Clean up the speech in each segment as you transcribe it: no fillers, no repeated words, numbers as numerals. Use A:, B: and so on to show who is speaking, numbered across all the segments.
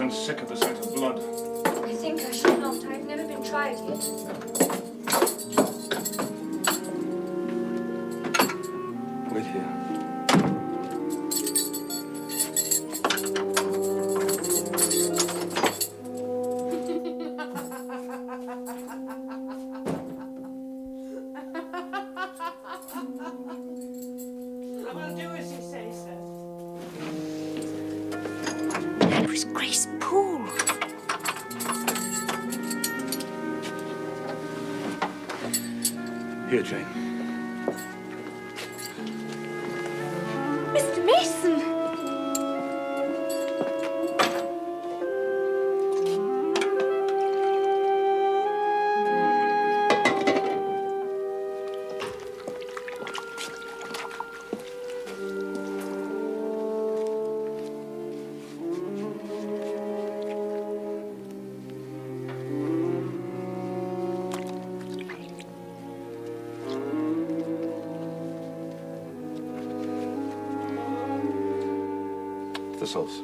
A: and sick of the sight of blood.
B: I think I shall not. I've never been tried yet.
A: Wait here.
C: I will do as you say, sir.
B: That was Grace Poole.
A: Here, Jane.
B: Mr. Mason!
A: The sauce.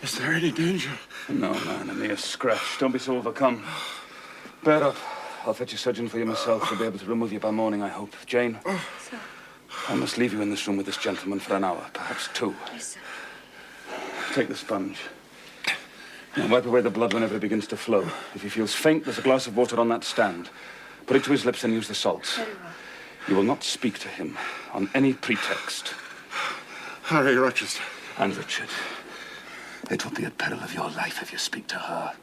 D: Is there any danger?
A: No, man, a mere scratch. Don't be so overcome. Bear up. I'll fetch a surgeon for you myself. He'll be able to remove you by morning, I hope. Jane?
B: Sir.
A: I must leave you in this room with this gentleman for an hour, perhaps 2.
B: Yes, sir.
A: Take the sponge. And wipe away the blood whenever it begins to flow. If he feels faint, there's a glass of water on that stand. Put it to his lips and use the salts.
B: Very well.
A: You will not speak to him on any pretext.
D: Harry Rochester.
A: And Richard, it will be at peril of your life if you speak to her.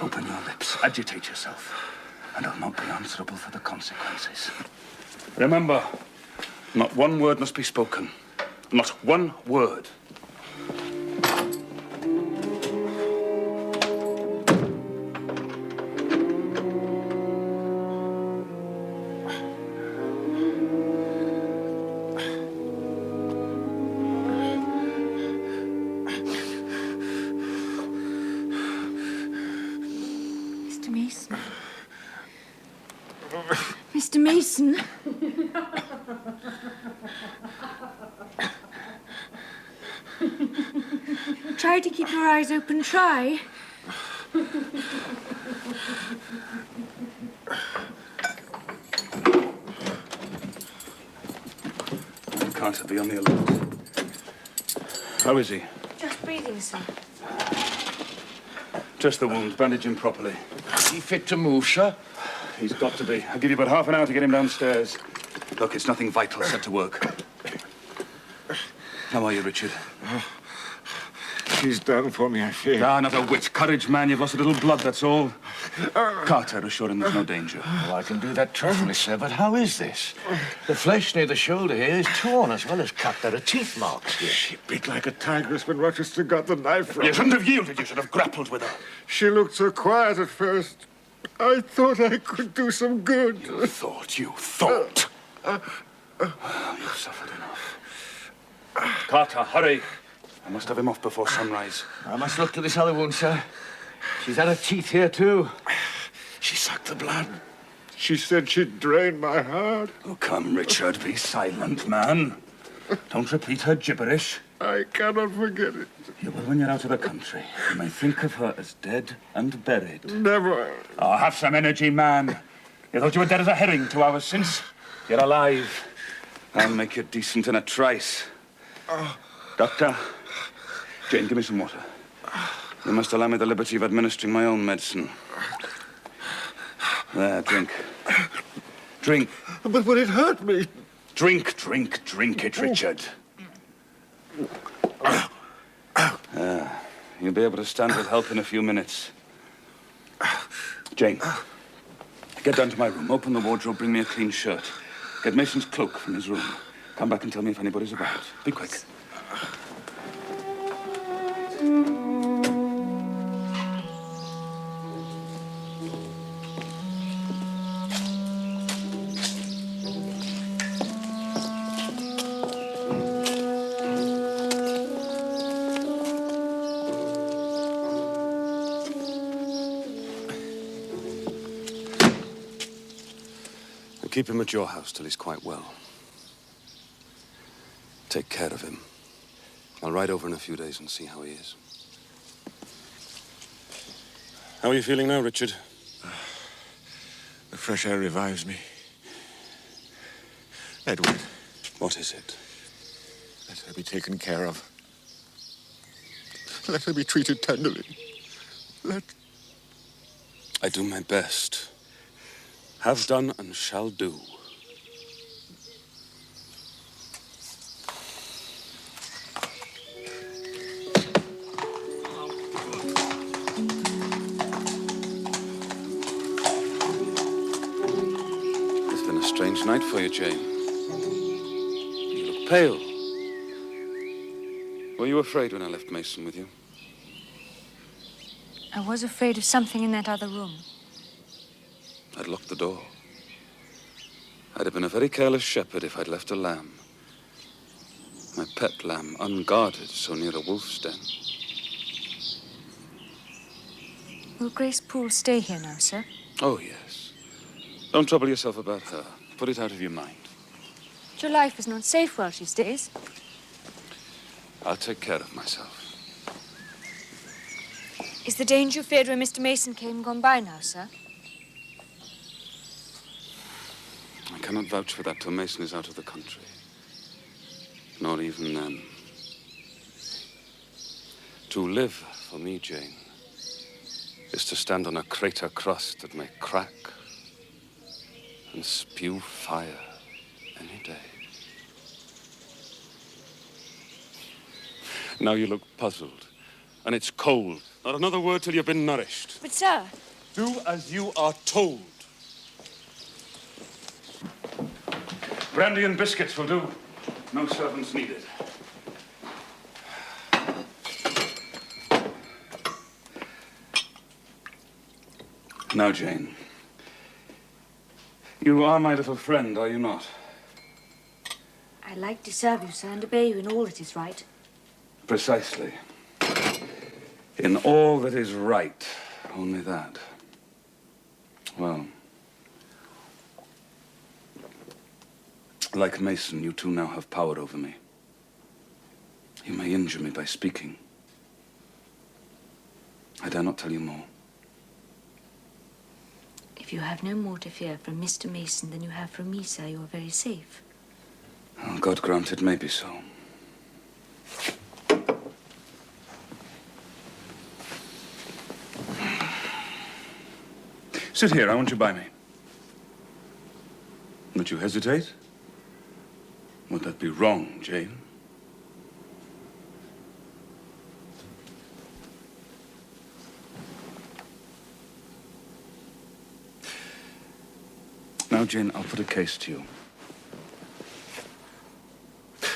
A: Open your lips, agitate yourself, and I'll not be answerable for the consequences. Remember, not one word must be spoken. Not one word.
B: Mr. Mason. Mr. Mason. Try to keep your eyes open. Try.
A: Carter, be on the alert. How is he?
B: Just breathing, sir.
A: Just the wound. Bandage him properly.
D: Is he fit to move, sir?
A: He's got to be. I'll give you about half an hour to get him downstairs. Look, it's nothing vital. Set to work. How are you, Richard?
D: She's done for me, I fear.
A: Ah, not a whit. Courage, man. You've lost a little blood, that's all. Carter, assure him there's no danger.
E: Oh, I can do that perfectly, sir, but how is this? The flesh near the shoulder here is torn as well as cut. There are teeth marks here.
D: She bit like a tigress when Rochester got the knife from
A: You
D: her.
A: shouldn't have yielded. You should have grappled with her.
D: She looked so quiet at first. I thought I could do some good.
A: You thought. You've suffered enough. Carter, hurry. I must have him off before sunrise.
E: I must look to this other wound, sir. She's had her teeth here, too.
D: She sucked the blood. She said she'd drain my heart.
A: Oh, come, Richard. Be silent, man. Don't repeat her gibberish.
D: I cannot forget it.
A: You will when you're out of the country. You may think of her as dead and buried.
D: Never.
A: Oh, have some energy, man. You thought you were dead as a herring 2 hours since. You're alive. I'll make you decent in a trice. Doctor, Jane, give me some water. You must allow me the liberty of administering my own medicine. There, drink. Drink.
D: But would it hurt me?
A: Drink it, Richard. You'll be able to stand with help in a few minutes. Jane, get down to my room. Open the wardrobe, bring me a clean shirt. Get Mason's cloak from his room. Come back and tell me if anybody's about. Be quick.
F: keep him at your house till he's quite well. Take care of him. I'll ride over in a few days and see how he is. How are you feeling now, Richard?
D: The fresh air revives me. Edward.
F: What is it?
D: Let her be taken care of. Let her be treated tenderly.
F: I do my best. Have done and shall do. It's been a strange night for you, Jane. You look pale. Were you afraid when I left Mason with you?
B: I was afraid of something in that other room.
F: I'd locked the door. I'd have been a very careless shepherd if I'd left a lamb. My pet lamb, unguarded, so near a wolf's den.
B: Will Grace Poole stay here now, sir?
F: Oh, yes. Don't trouble yourself about her. Put it out of your mind.
B: Your life is not safe while she stays.
F: I'll take care of myself.
B: Is the danger feared when Mr. Mason came gone by now, sir?
F: I cannot vouch for that till Mason is out of the country. Nor even then. To live, for me, Jane, is to stand on a crater crust that may crack and spew fire any day. Now you look puzzled, and it's cold. Not another word till you've been nourished.
B: But, sir...
F: Do as you are told.
A: Brandy and biscuits will do. No servants needed. Now, Jane. You are my little friend, are you not?
B: I like to serve you, sir, and obey you in all that is right.
A: Precisely. In all that is right, only that. Well, like Mason, you two now have power over me. You may injure me by speaking. I dare not tell you more.
B: If you have no more to fear from Mr. Mason than you have from me, sir, you are very safe.
A: Oh, God grant it may be so. Sit here, I want you by me. Would you hesitate? Would that be wrong, Jane? Now, Jane, I'll put a case to you.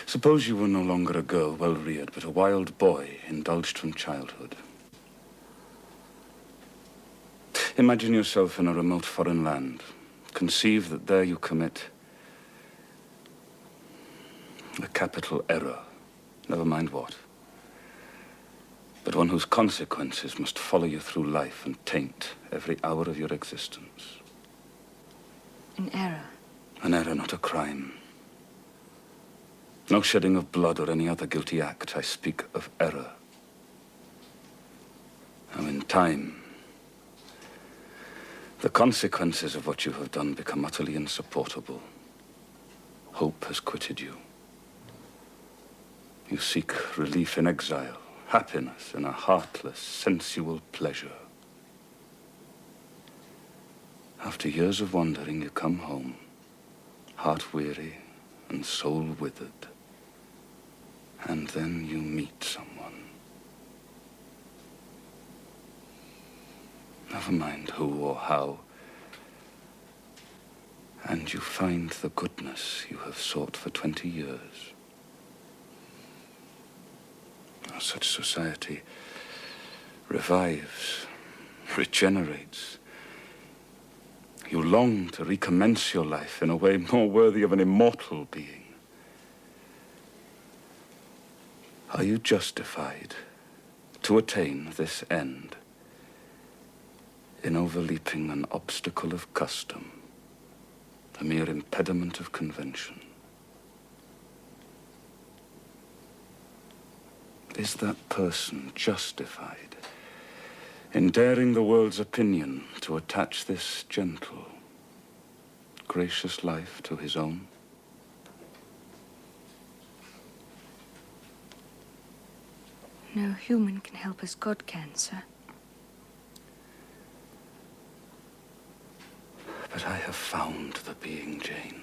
A: Suppose you were no longer a girl well-reared, but a wild boy indulged from childhood. Imagine yourself in a remote foreign land. Conceive that there you commit a capital error, never mind what, but one whose consequences must follow you through life and taint every hour of your existence.
B: An error?
A: An error, not a crime. No shedding of blood or any other guilty act. I speak of error. Now, in time, the consequences of what you have done become utterly insupportable. Hope has quitted you. You seek relief in exile, happiness in a heartless, sensual pleasure. After years of wandering, you come home, heart-weary and soul-withered. And then you meet someone. Never mind who or how. And you find the goodness you have sought for 20 years. Such society revives, regenerates. You long to recommence your life in a way more worthy of an immortal being. Are you justified to attain this end in overleaping an obstacle of custom a mere impediment of convention. Is that person justified in daring the world's opinion to attach this gentle, gracious life to his own?
B: No human can help as God can, sir.
A: But I have found the being Jane.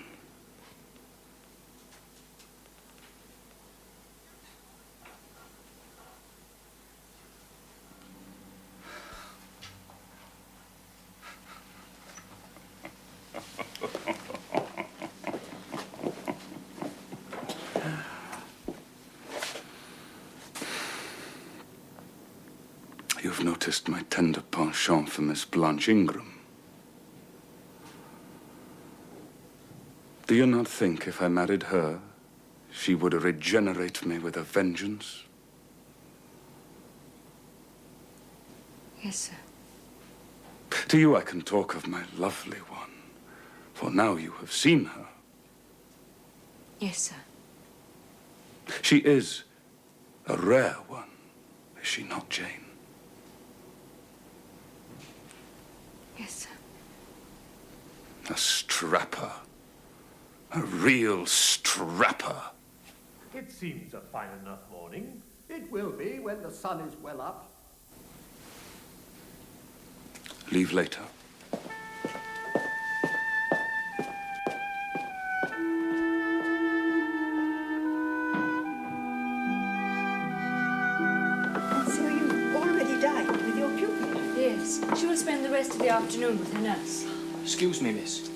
A: You've noticed my tender penchant for Miss Blanche Ingram. Do you not think if I married her, she would regenerate me with a vengeance?
B: Yes, sir.
A: To you I can talk of my lovely one, for now you have seen her.
B: Yes, sir.
A: She is a rare one, is she not, Jane?
B: Yes, sir.
A: A strapper. A real strapper.
G: It seems a fine enough morning. It will be when the sun is well up.
A: Leave later.
H: So you already dined with your pupil?
B: Yes. She will spend the rest of the afternoon with her nurse.
I: Excuse me, miss.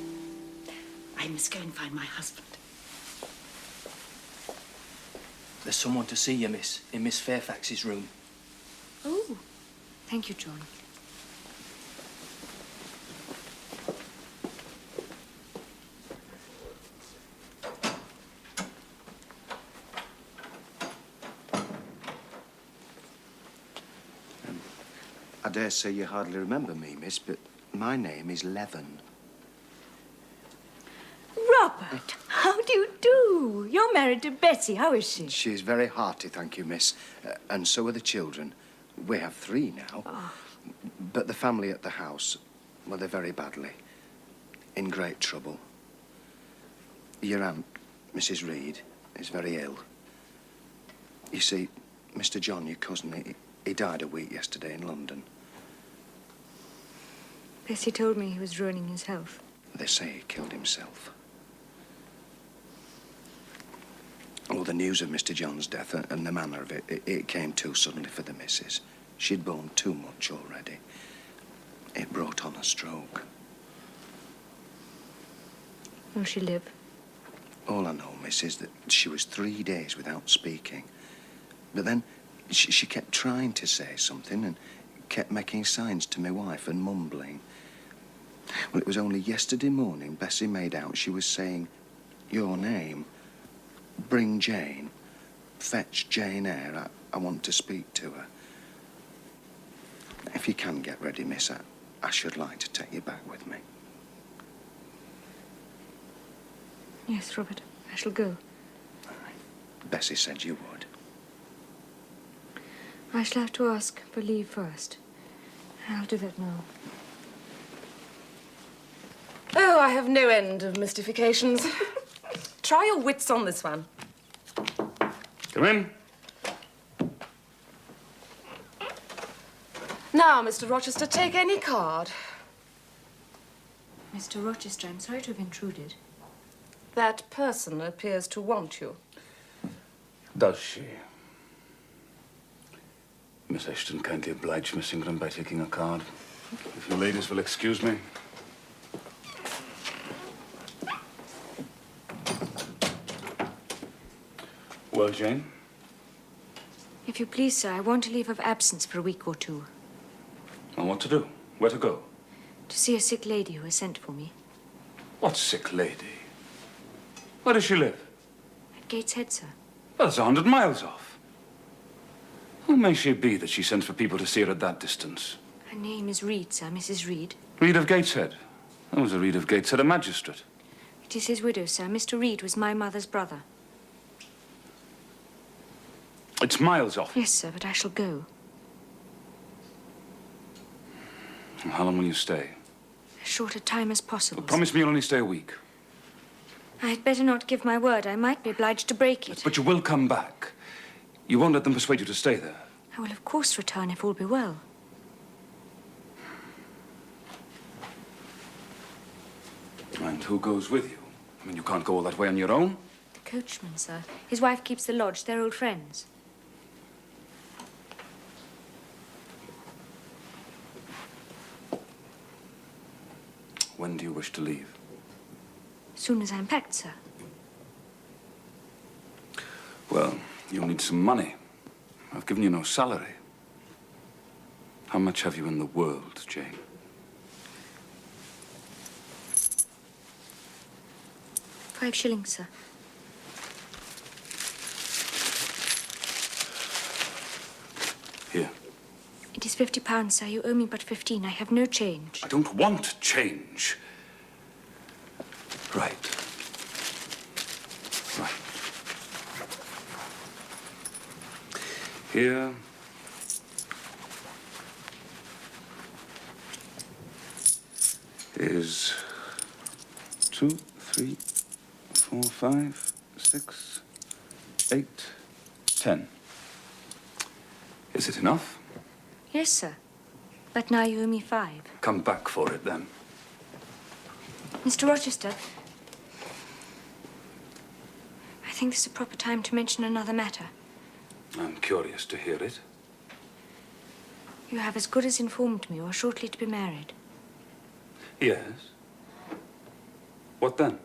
H: I must go and find my husband.
I: There's someone to see you, miss, in Miss Fairfax's room.
B: Oh, thank you, John.
J: I dare say you hardly remember me, miss, but my name is Leven.
B: Robert, how do you do? You're married to Betty. How is she?
J: She's very hearty, thank you, miss. And so are the children. We have 3 now.
B: Oh.
J: But the family at the house, well, they're very badly. In great trouble. Your aunt, Mrs. Reed, is very ill. You see, Mr. John, your cousin, he died a week yesterday in London.
B: Bessie told me he was ruining his health.
J: They say he killed himself. Well, the news of Mr. John's death and the manner of it came too suddenly for the missus. She'd borne too much already. It brought on a stroke.
B: Will she live?
J: All I know, miss, is that she was 3 days without speaking. But then she kept trying to say something and kept making signs to my wife and mumbling. Well, it was only yesterday morning Bessie made out she was saying your name. Bring Jane. Fetch Jane Eyre. I want to speak to her. If you can get ready, miss, I should like to take you back with me.
B: Yes, Robert. I shall go.
J: Bessie said you would.
B: I shall have to ask for leave first. I'll do that now.
C: Oh, I have no end of mystifications. Try your wits on this one.
A: Come in.
C: Now, Mr. Rochester, take any card.
B: Mr. Rochester, I'm sorry to have intruded.
C: That person appears to want you.
A: Does she? Miss Ashton kindly obliged Miss Ingram by taking a card. If you ladies will excuse me. Well, Jane?
B: If you please, sir, I want a leave of absence for a week or 2.
A: And what to do? Where to go?
B: To see a sick lady who has sent for me.
A: What sick lady? Where does she live?
B: At Gateshead, sir.
A: Well, it's 100 miles off. Who may she be that she sends for people to see her at that distance?
B: Her name is Reed, sir, Mrs. Reed.
A: Reed of Gateshead. That was a Reed of Gateshead, a magistrate.
B: It is his widow, sir. Mr. Reed was my mother's brother.
A: It's miles off.
B: Yes, sir, but I shall go.
A: And how long will you stay?
B: As short a time as possible.
A: Well, promise me you'll only stay a week.
B: I had better not give my word. I might be obliged to break it.
A: But you will come back. You won't let them persuade you to stay there.
B: I will, of course, return if all be well.
A: And who goes with you? I mean, you can't go all that way on your own.
B: The coachman, sir. His wife keeps the lodge. They're old friends.
A: When do you wish to leave?
B: As soon as I'm packed, sir.
A: Well, you'll need some money. I've given you no salary. How much have you in the world, Jane?
B: £5, sir.
A: Here.
B: It is £50, sir. You owe me but 15. I have no change.
A: I don't want change. Right. Right. Here is 2, 3, 4, 5, 6, 8, 10. Is it enough?
B: Yes, sir. But now you owe me 5.
A: Come back for it, then.
B: Mr. Rochester, I think this is a proper time to mention another matter.
A: I'm curious to hear it.
B: You have as good as informed me you are shortly to be married.
A: Yes. What then?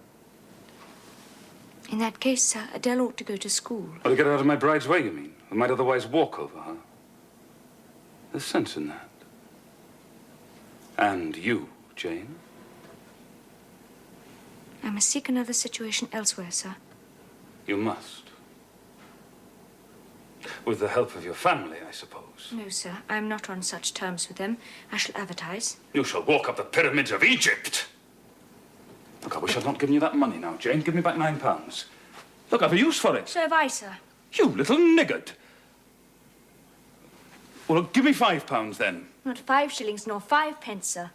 B: In that case, sir, Adele ought to go to school.
A: Oh, to get her out of my bride's way, you mean? I might otherwise walk over her. There's sense in that. And you, Jane?
B: I must seek another situation elsewhere, sir.
A: You must. With the help of your family, I suppose.
B: No, sir. I am not on such terms with them. I shall advertise.
A: You shall walk up the pyramids of Egypt. Look, I wish I'd not given you that money now, Jane. Give me back £9. Look, I've a use for it.
B: So have I, sir.
A: You little niggard. Well, give me £5 then.
B: Not 5 shillings nor 5 pence, sir.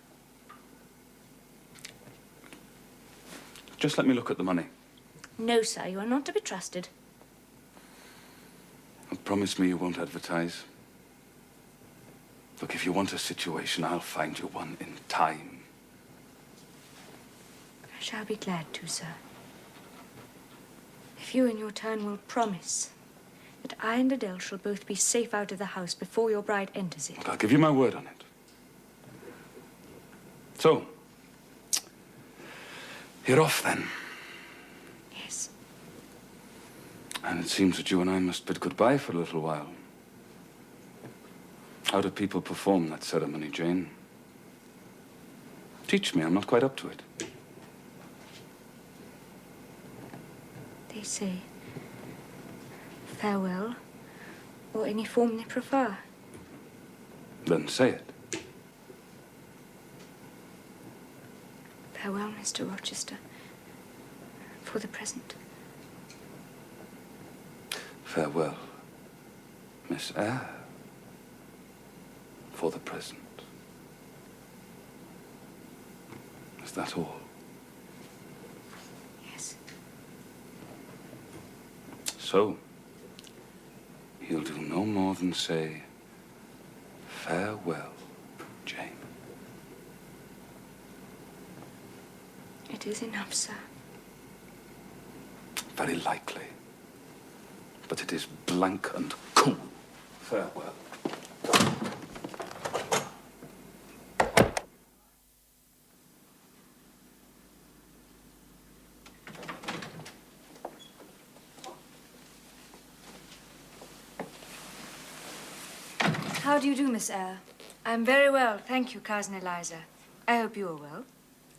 A: Just let me look at the money.
B: No, sir. You are not to be trusted.
A: And promise me you won't advertise. Look, if you want a situation, I'll find you one in time.
B: I shall be glad to, sir. If you in your turn will promise that I and Adele shall both be safe out of the house before your bride enters it.
A: Look, I'll give you my word on it. So, you're off then.
B: Yes.
A: And it seems that you and I must bid goodbye for a little while. How do people perform that ceremony, Jane? Teach me, I'm not quite up to it.
B: They say farewell, or any form they prefer.
A: Then say it.
B: Farewell, Mr. Rochester, for the present.
A: Farewell, Miss Eyre, for the present. Is that all?
B: Yes.
A: So, he'll do no more than say, farewell, Jane.
B: It is enough, sir.
A: Very likely. But it is blank and cool. Farewell.
B: How do you do, Miss Eyre? I'm very well, thank you, Cousin Eliza. I hope you are well.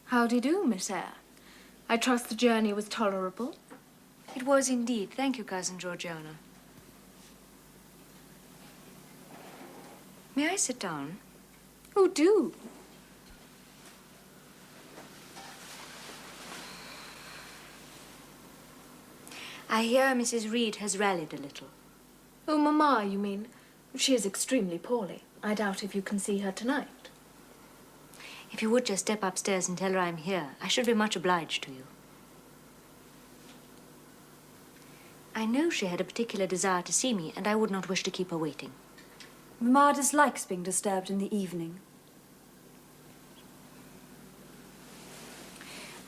K: How do you do, Miss Eyre? I trust the journey was tolerable.
B: It was indeed. Thank you, Cousin Georgiana. May I sit down?
K: Oh, do.
B: I hear Mrs. Reed has rallied a little.
K: Oh, Mamma, you mean? She is extremely poorly. I doubt if you can see her tonight.
B: If you would just step upstairs and tell her I'm here, I should be much obliged to you. I know she had a particular desire to see me, and I would not wish to keep her waiting.
L: Mamma dislikes being disturbed in the evening.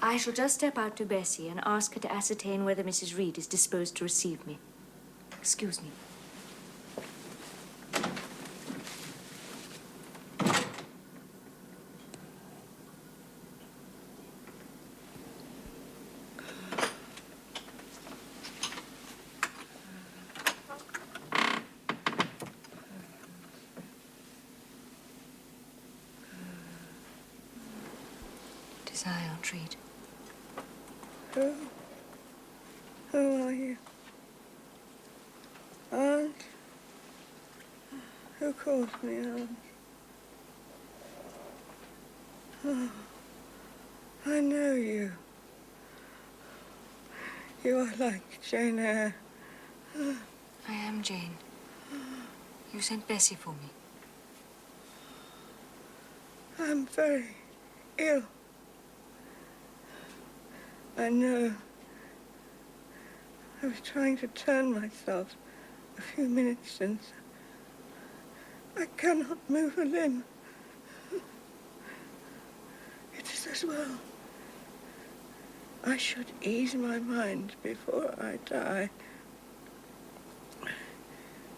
B: I shall just step out to Bessie and ask her to ascertain whether Mrs. Reed is disposed to receive me. Excuse me. It is I, Aunt Reed.
H: Who are you? Aunt? Who calls me Aunt? Oh, I know you. You are like Jane Eyre.
B: I am Jane. You sent Bessie for me.
H: I'm very ill. I know. I was trying to turn myself a few minutes since. I cannot move a limb. It is as well. I should ease my mind before I die.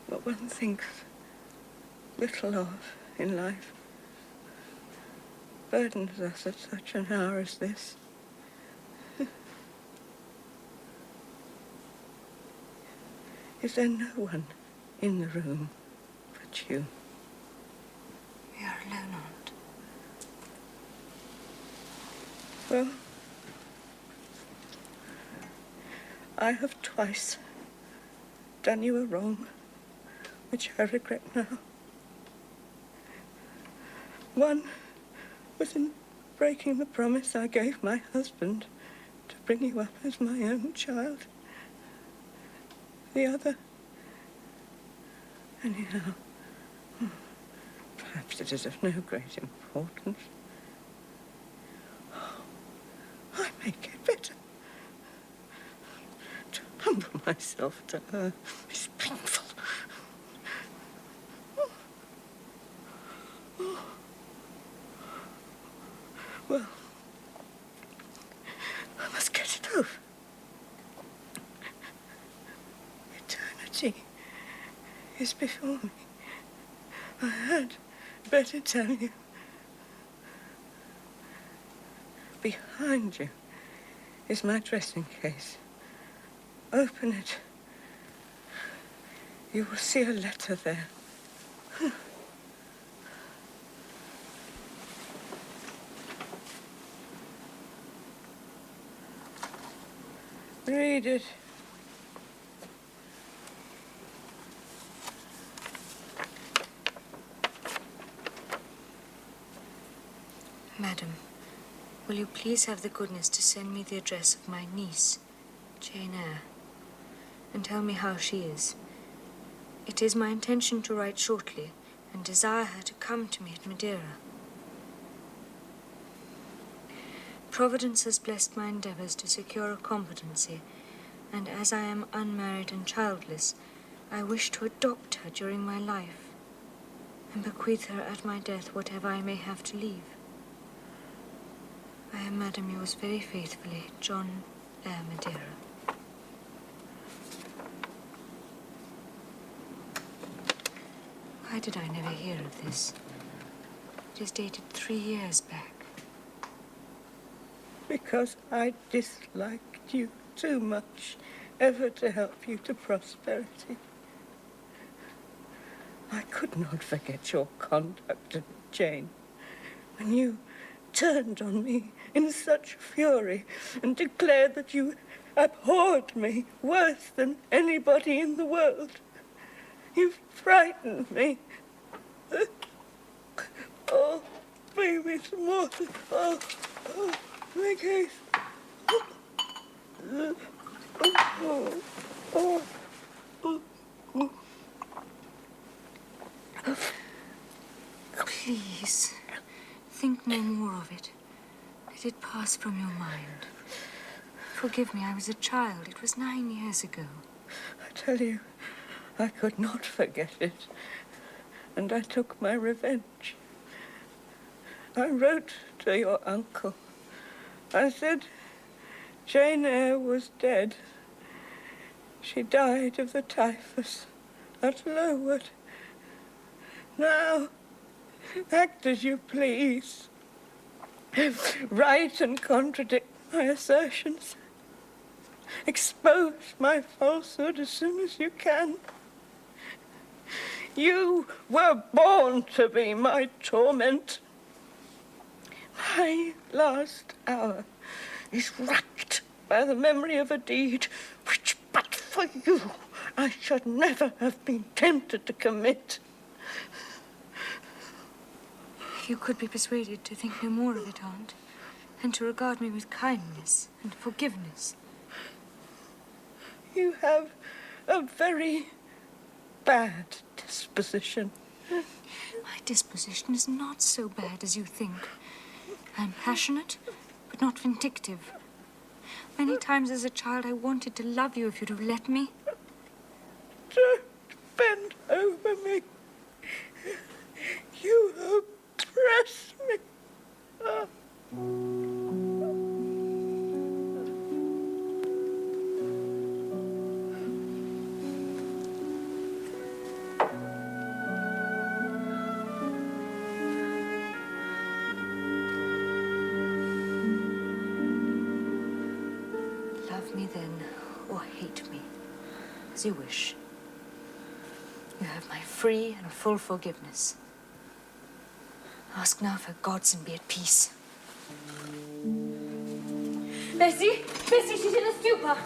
H: What one thinks little of in life burdens us at such an hour as this. Is there no one in the room but you?
B: We are alone, Aunt.
H: Well, I have twice done you a wrong, which I regret now. One was in breaking the promise I gave my husband to bring you up as my own child. The other, anyhow, perhaps it is of no great importance. I make it better. To humble myself to her is painful. Well, I must get it over. Eternity is before me. I had better tell you. Behind you is my dressing case. Open it. You will see a letter there. Read it.
B: Madam, will you please have the goodness to send me the address of my niece, Jane Eyre, and tell me how she is. It is my intention to write shortly and desire her to come to me at Madeira. Providence has blessed my endeavors to secure a competency, and as I am unmarried and childless, I wish to adopt her during my life and bequeath her at my death whatever I may have to leave. I am, Madam, yours very faithfully, John Eyre, Madeira. Why did I never hear of this? It is dated 3 years back.
H: Because I disliked you too much ever to help you to prosperity. I could not forget your conduct, Jane, when you turned on me in such fury and declared that you abhorred me worse than anybody in the world. You frightened me. Oh, baby, some water. Oh, my case.
B: Please, think no more of it. Let it pass from your mind. Forgive me, I was a child. It was 9 years ago.
H: I tell you, I could not forget it. And I took my revenge. I wrote to your uncle. I said Jane Eyre was dead. She died of the typhus at Lowood. Now, act as you please. Write and contradict my assertions. Expose my falsehood as soon as you can. You were born to be my torment. My last hour is racked by the memory of a deed which, but for you, I should never have been tempted to commit.
B: If you could be persuaded to think no more of it, Aunt, and to regard me with kindness and forgiveness.
H: You have a very bad disposition.
B: My disposition is not so bad as you think. I'm passionate, but not vindictive. Many times as a child I wanted to love you if you'd have let me.
H: Don't bend over me. You oppress me.
B: Love me then, or hate me, as you wish. You have my free and full forgiveness. Ask now for God's and be at peace.
L: Bessie! Bessie, she's in a stupor!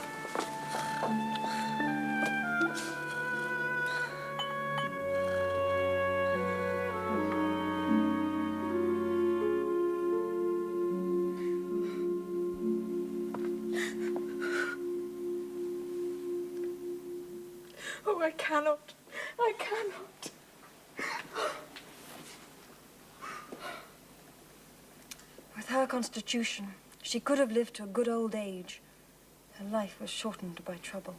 H: Oh, I cannot. I cannot.
L: With her constitution, she could have lived to a good old age. Her life was shortened by trouble.